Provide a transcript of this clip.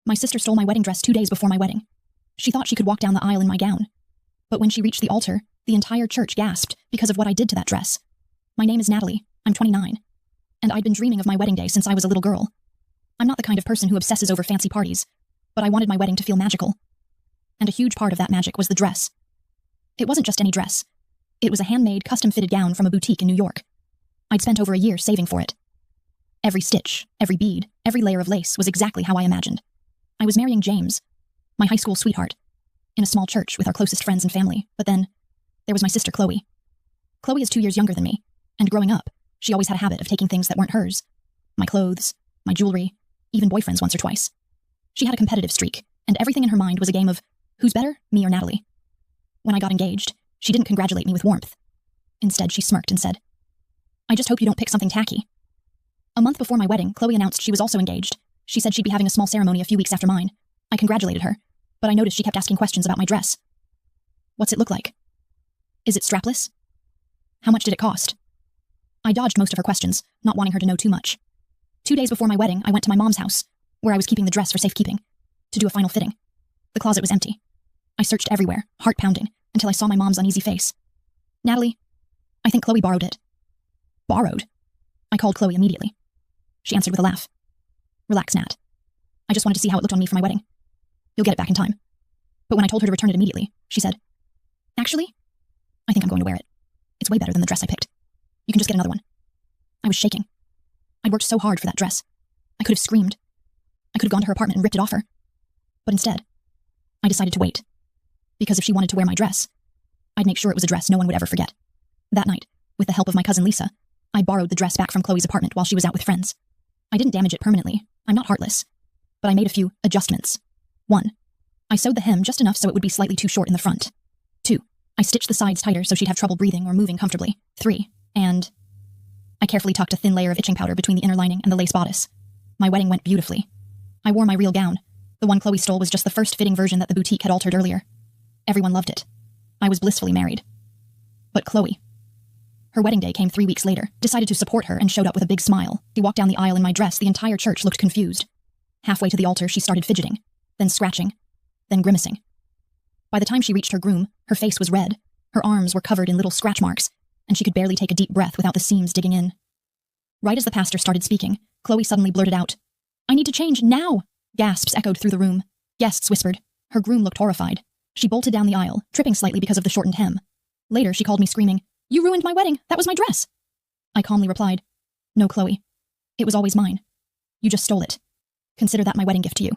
My sister stole my wedding dress 2 days before my wedding. She thought she could walk down the aisle in my gown. But when she reached the altar, the entire church gasped because of what I did to that dress. My name is Natalie. I'm 29. And I'd been dreaming of my wedding day since I was a little girl. I'm not the kind of person who obsesses over fancy parties, but I wanted my wedding to feel magical. And a huge part of that magic was the dress. It wasn't just any dress. It was a handmade, custom-fitted gown from a boutique in New York. I'd spent over a year saving for it. Every stitch, every bead, every layer of lace was exactly how I imagined. I was marrying James, my high school sweetheart, in a small church with our closest friends and family, but then there was my sister Chloe. Chloe is 2 years younger than me, and growing up, she always had a habit of taking things that weren't hers. My clothes, my jewelry, even boyfriends once or twice. She had a competitive streak, and everything in her mind was a game of, who's better, me or Natalie? When I got engaged, she didn't congratulate me with warmth. Instead, she smirked and said, I just hope you don't pick something tacky. A month before my wedding, Chloe announced she was also engaged. She said she'd be having a small ceremony a few weeks after mine. I congratulated her, but I noticed she kept asking questions about my dress. What's it look like? Is it strapless? How much did it cost? I dodged most of her questions, not wanting her to know too much. 2 days before my wedding, I went to my mom's house, where I was keeping the dress for safekeeping, to do a final fitting. The closet was empty. I searched everywhere, heart pounding, until I saw my mom's uneasy face. Natalie, I think Chloe borrowed it. Borrowed? I called Chloe immediately. She answered with a laugh. Relax, Nat. I just wanted to see how it looked on me for my wedding. You'll get it back in time. But when I told her to return it immediately, she said, Actually, I think I'm going to wear it. It's way better than the dress I picked. You can just get another one. I was shaking. I'd worked so hard for that dress. I could have screamed. I could have gone to her apartment and ripped it off her. But instead, I decided to wait. Because if she wanted to wear my dress, I'd make sure it was a dress no one would ever forget. That night, with the help of my cousin Lisa, I borrowed the dress back from Chloe's apartment while she was out with friends. I didn't damage it permanently. I'm not heartless. But I made a few adjustments. 1. I sewed the hem just enough so it would be slightly too short in the front. 2. I stitched the sides tighter so she'd have trouble breathing or moving comfortably. 3. And I carefully tucked a thin layer of itching powder between the inner lining and the lace bodice. My wedding went beautifully. I wore my real gown. The one Chloe stole was just the first fitting version that the boutique had altered earlier. Everyone loved it. I was blissfully married. But Chloe. Her wedding day came 3 weeks later, decided to support her, and showed up with a big smile. She walked down the aisle in my dress. The entire church looked confused. Halfway to the altar, she started fidgeting, then scratching, then grimacing. By the time she reached her groom, her face was red, her arms were covered in little scratch marks, and she could barely take a deep breath without the seams digging in. Right as the pastor started speaking, Chloe suddenly blurted out, I need to change now! Gasps echoed through the room. Guests whispered. Her groom looked horrified. She bolted down the aisle, tripping slightly because of the shortened hem. Later, she called me screaming, You ruined my wedding! That was my dress! I calmly replied, No, Chloe. It was always mine. You just stole it. Consider that my wedding gift to you.